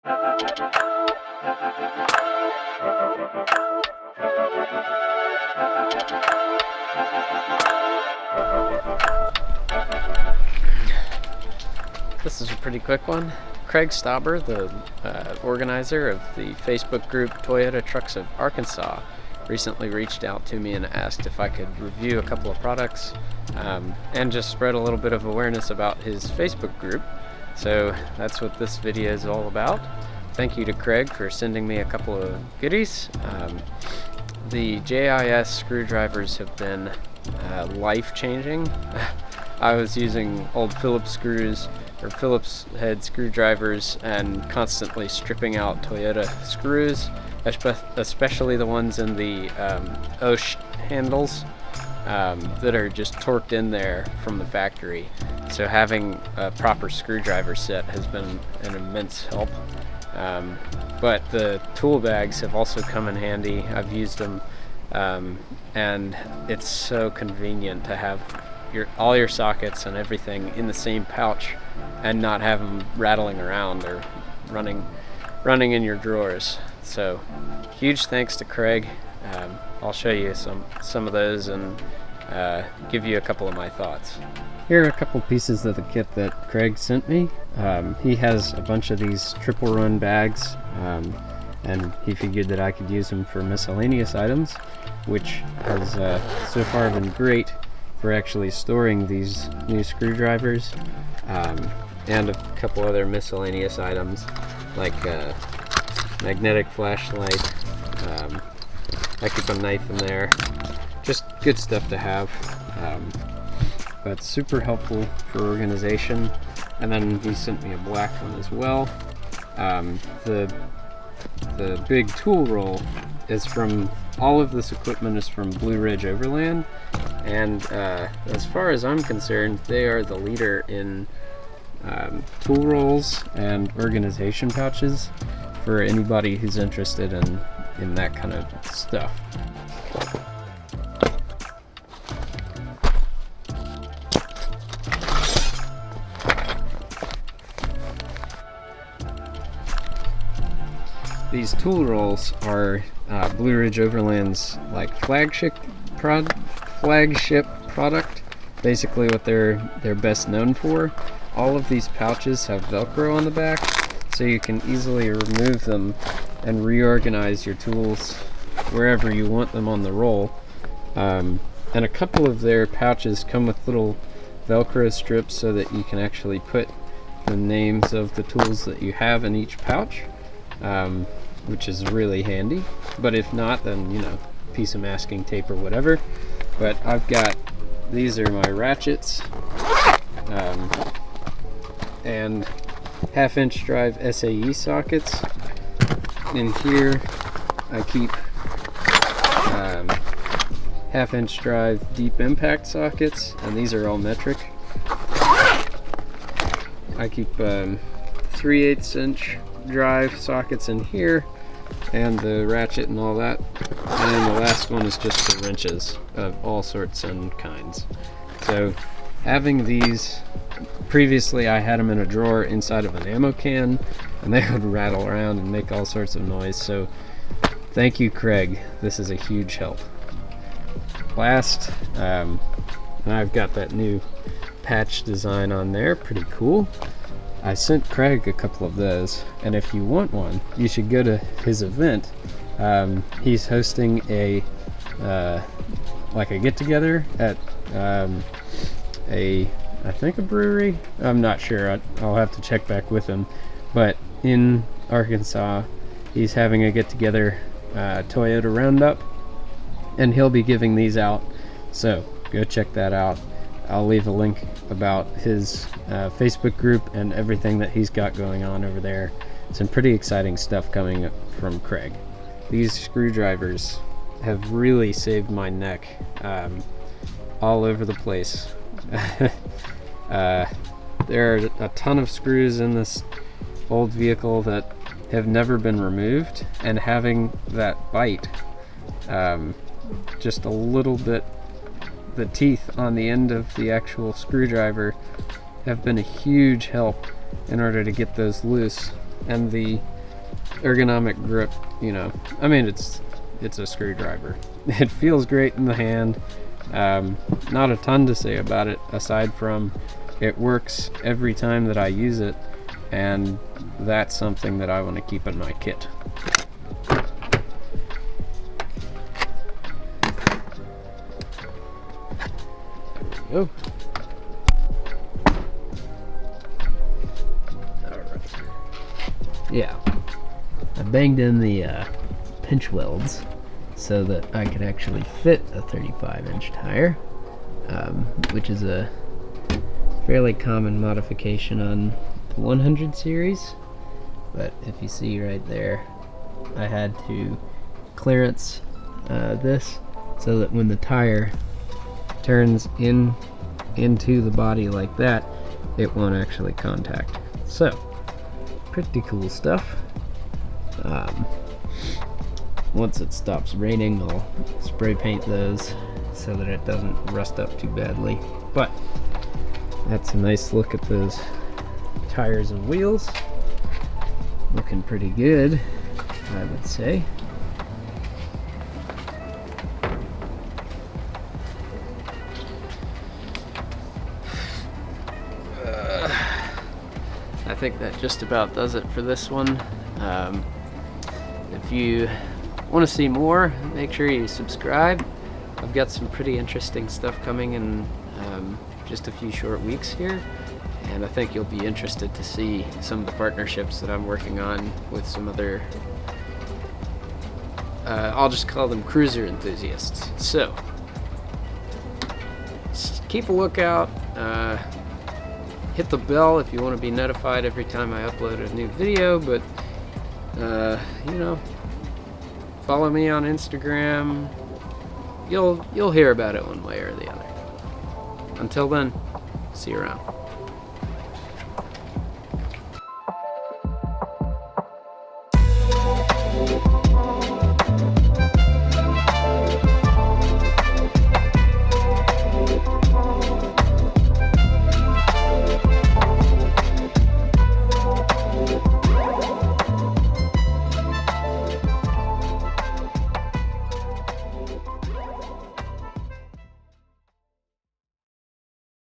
This is a pretty quick one. Craig Stauber, the organizer of the Facebook group Toyota Trucks of Arkansas, recently reached out to me and asked if I could review a couple of products and just spread a little bit of awareness about his Facebook group. So that's what this video is all about. Thank you to Craig for sending me a couple of goodies. The JIS screwdrivers have been life-changing. I was using old Phillips screws or Phillips head screwdrivers and constantly stripping out Toyota screws, especially the ones in the OSH handles that are just torqued in there from the factory. So having a proper screwdriver set has been an immense help. But the tool bags have also come in handy. I've used them and it's so convenient to have all your sockets and everything in the same pouch and not have them rattling around or running in your drawers. So huge thanks to Craig. I'll show you some of those and give you a couple of my thoughts. Here are a couple pieces of the kit that Craig sent me. He has a bunch of these triple run bags and he figured that I could use them for miscellaneous items, which has so far been great for actually storing these new screwdrivers and a couple other miscellaneous items like magnetic flashlight. I keep a knife in there. Just good stuff to have, but super helpful for organization. And then he sent me a black one as well. The big tool roll is from, all of this equipment is from Blue Ridge Overland, and as far as I'm concerned, they are the leader in tool rolls and organization pouches for anybody who's interested in that kind of stuff. These tool rolls are Blue Ridge Overland's like flagship product. Basically, what they're best known for. All of these pouches have Velcro on the back, so you can easily remove them and reorganize your tools wherever you want them on the roll. And a couple of their pouches come with little Velcro strips so that you can actually put the names of the tools that you have in each pouch. Which is really handy, but if not, then piece of masking tape or whatever. But I've got, these are my ratchets and 1/2-inch drive SAE sockets. In here I keep 1/2-inch drive deep impact sockets, and these are all metric. I keep 3/8-inch drive sockets in here, and the ratchet and all that, and then the last one is just the wrenches of all sorts and kinds. So having these, previously I had them in a drawer inside of an ammo can and they would rattle around and make all sorts of noise, so thank you, Craig. This is a huge help. Last, I've got that new patch design on there, pretty cool. I sent Craig a couple of those, and if you want one, you should go to his event. He's hosting a get-together at I think a brewery. I'm not sure. I'll have to check back with him. But in Arkansas, he's having a get-together, Toyota Roundup, and he'll be giving these out. So go check that out. I'll leave a link about his Facebook group and everything that he's got going on over there. Some pretty exciting stuff coming from Craig. These screwdrivers have really saved my neck all over the place. There are a ton of screws in this old vehicle that have never been removed, and having that bite just a little bit, the teeth on the end of the actual screwdriver have been a huge help in order to get those loose. And the ergonomic grip, you know. I mean, it's a screwdriver. It feels great in the hand. Not a ton to say about it, aside from it works every time that I use it, and that's something that I want to keep in my kit. There we go. Yeah, I banged in the pinch welds so that I could actually fit a 35-inch tire, which is a fairly common modification on 100 series. But if you see right there, I had to clearance this so that when the tire turns into the body like that, it won't actually contact. So pretty cool stuff. Once it stops raining, I'll spray paint those so that it doesn't rust up too badly. But that's a nice look at those tires and wheels. Looking pretty good, I would say. I think that just about does it for this one. If you want to see more, make sure you subscribe. I've got some pretty interesting stuff coming in just a few short weeks here, and I think you'll be interested to see some of the partnerships that I'm working on with some other, I'll just call them cruiser enthusiasts. So keep a lookout. Hit the bell if you want to be notified every time I upload a new video, but you know, follow me on Instagram. You'll hear about it one way or the other. Until then, see you around.